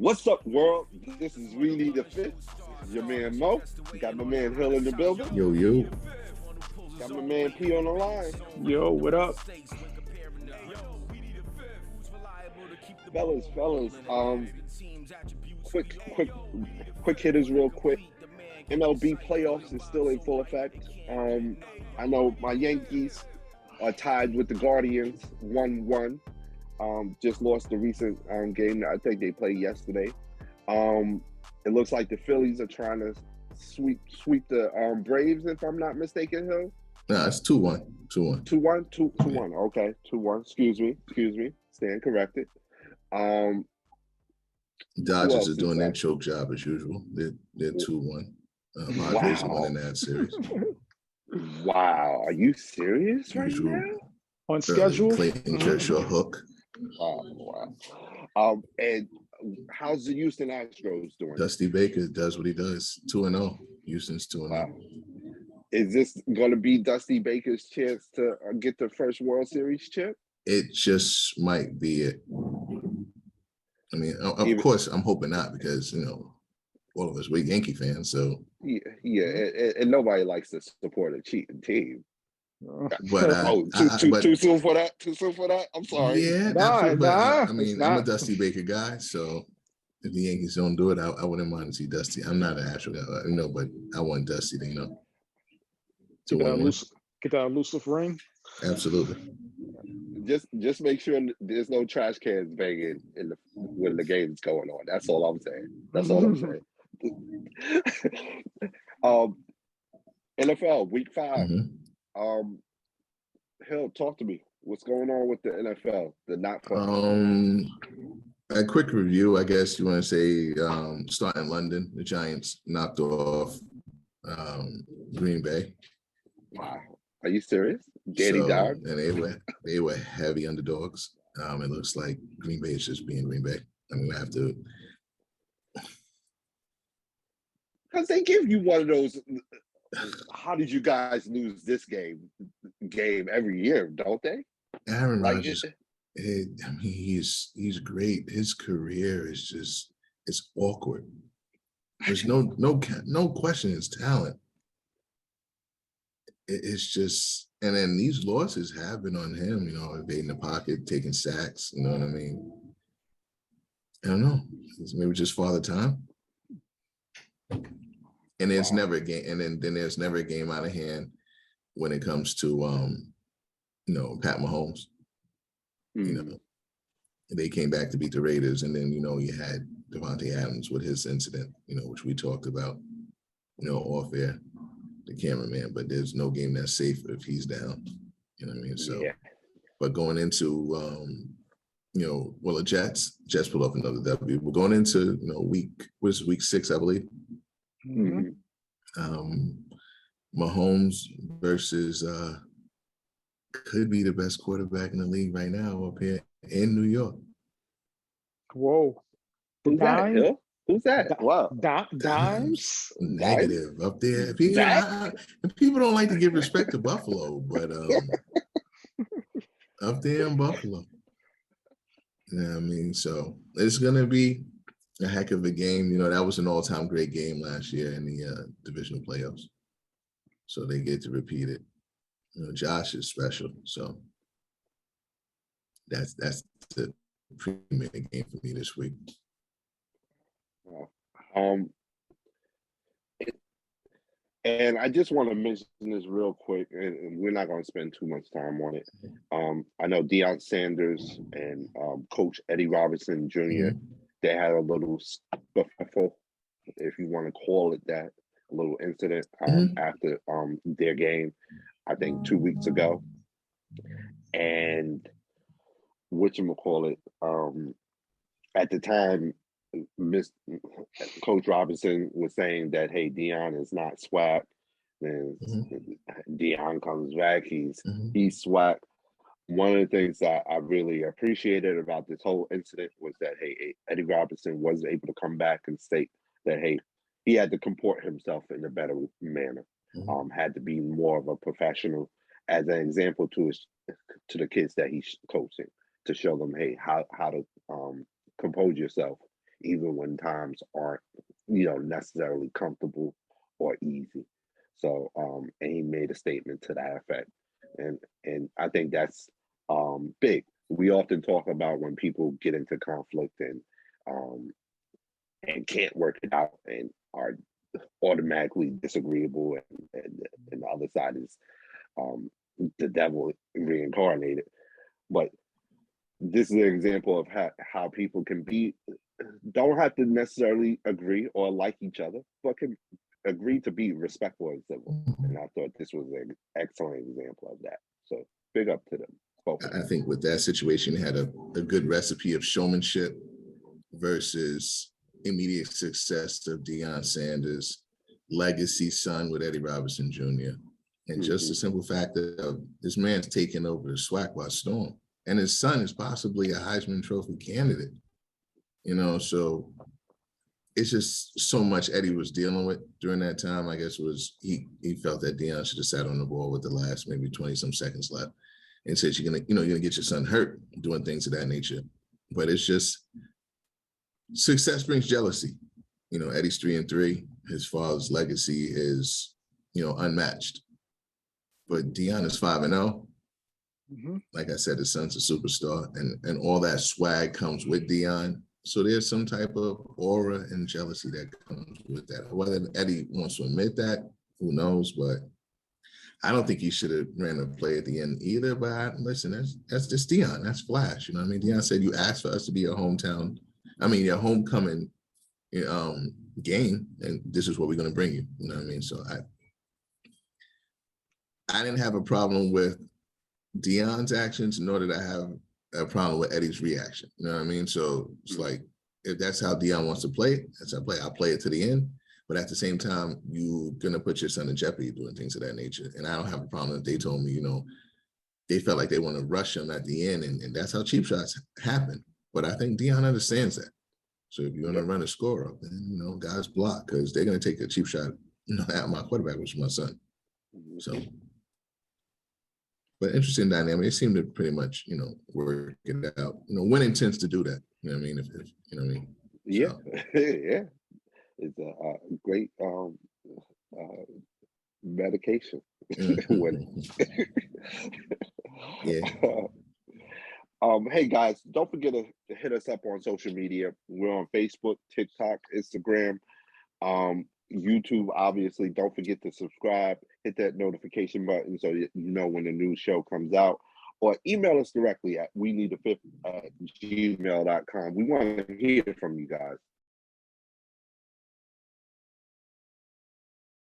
What's up, world? This is really the fifth. This is your man Mo. Got my man Hill in the building. Yo, yo. Got my man P on the line. Yo, what up? Fellas. Quick hitters, real quick. MLB playoffs is still in full effect. I know my Yankees are tied with the Guardians 1-1. Just lost the recent game that I think they played yesterday. It looks like the Phillies are trying to sweep the Braves, if I'm not mistaken, Hill. No, it's 2-1. 2-1. 2-1? 2-1. Okay, 2-1. Excuse me. Stand corrected. Dodgers are doing their choke job as usual. They're 2-1. Padres are winning that series. Wow. Are you serious right now? On schedule? Clayton Kershaw hook. Wow. And how's the Houston Astros doing? Dusty Baker does what he does. 2-0. Houston's 2-0. Wow. Is this going to be Dusty Baker's chance to get the first World Series chip? It just might be it. I mean, of course, I'm hoping not because, all of us, we're Yankee fans, so. Yeah, and nobody likes to support a cheating team. But too soon for that. Too soon for that. I'm sorry. Yeah, I mean, I'm a Dusty Baker guy, so if the Yankees don't do it, I wouldn't mind to see Dusty. I'm not an Astro guy, but I want Dusty to, get that elusive ring. Absolutely. Just make sure there's no trash cans banging when the game's going on. That's all I'm saying. NFL Week 5. Mm-hmm. Hill, talk to me. What's going on with the NFL? A quick review, I guess you want to say, starting in London, the Giants knocked off Green Bay. Wow. Are you serious? Danny Dog? And they were heavy underdogs. It looks like Green Bay is just being Green Bay. I mean, we have to. Because they give you one of those. How did you guys lose this game every year, don't they? Aaron Rodgers, he's great. His career is just, it's awkward. There's no question his talent. It's just, and then these losses have been on him, evading the pocket, taking sacks, you know what I mean? I don't know. It's maybe just father time. And there's never a game, and then there's never a game out of hand when it comes to Pat Mahomes. They came back to beat the Raiders, and then you had Devontae Adams with his incident, which we talked about, off air, the cameraman. But there's no game that's safe if he's down. You know what I mean? So, yeah. But going into the Jets pulled off another W. We're going into week 6, I believe. Mm-hmm. Mahomes versus could be the best quarterback in the league right now up here in New York. Whoa. Who's that? Wow. Dimes? Negative up there. People don't like to give respect to Buffalo, but up there in Buffalo. Yeah, I mean, so it's gonna be a heck of a game. That was an all-time great game last year in the divisional playoffs. So they get to repeat it. Josh is special. So that's the premier game for me this week. And I just want to mention this real quick, and we're not going to spend too much time on it. I know Deion Sanders and Coach Eddie Robinson Jr., they had a little scuffle, if you want to call it that, a little incident after their game, I think 2 weeks ago. And whatchamacallit, at the time, Coach Robinson was saying that, hey, Deion is not swag. Then Deion comes back, he's swag. One of the things that I really appreciated about this whole incident was that, hey, Eddie Robinson was able to come back and state that, hey, he had to comport himself in a better manner, had to be more of a professional as an example to the kids that he's coaching, to show them, hey, how to compose yourself even when times aren't, necessarily comfortable or easy. So, and he made a statement to that effect, and I think that's big. We often talk about when people get into conflict um, and can't work it out and are automatically disagreeable, and the other side is um, the devil reincarnated. But this is an example of how people can don't have to necessarily agree or like each other, but can agree to be respectful and civil. And I thought this was an excellent example of that. So big up to them. Both of them. I think with that situation, had a good recipe of showmanship versus immediate success of Deion Sanders, legacy son with Eddie Robinson Jr. And just the simple fact of this man's taking over the SWAC by storm. And his son is possibly a Heisman Trophy candidate. So it's just so much Eddie was dealing with during that time. I guess was he felt that Deion should have sat on the ball with the last maybe 20 some seconds left and said, you're gonna get your son hurt doing things of that nature. But it's just success brings jealousy. Eddie's 3-3. His father's legacy is, unmatched. But Deion is 5-0. Like I said, his son's a superstar, and all that swag comes with Deion. So there's some type of aura and jealousy that comes with that. Whether Eddie wants to admit that, who knows? But I don't think he should have ran a play at the end either. But listen, that's just Deion. That's Flash. You know what I mean? Deion said, you asked for us to be your homecoming game, and this is what we're going to bring you. You know what I mean? So I didn't have a problem with Deion's actions, nor did I have a problem with Eddie's reaction. You know what I mean? So it's like, if that's how Deion wants to play it, that's how I play. I'll play it to the end. But at the same time, you're going to put your son in jeopardy doing things of that nature. And I don't have a problem if they told me, they felt like they want to rush him at the end. And that's how cheap shots happen. But I think Deion understands that. So if you're going to run a score up, then, guys block, because they're going to take a cheap shot, at my quarterback, which is my son. So, but interesting dynamic. They seem to pretty much, work it out. Winning tends to do that. You know what I mean? If you know what I mean? Yeah, So. yeah. It's a great medication. Yeah. Hey guys, don't forget to hit us up on social media. We're on Facebook, TikTok, Instagram, YouTube. Obviously, don't forget to subscribe, hit that notification button so you know when a new show comes out, or email us directly at weneedthefifth@gmail.com. We want to hear from you guys.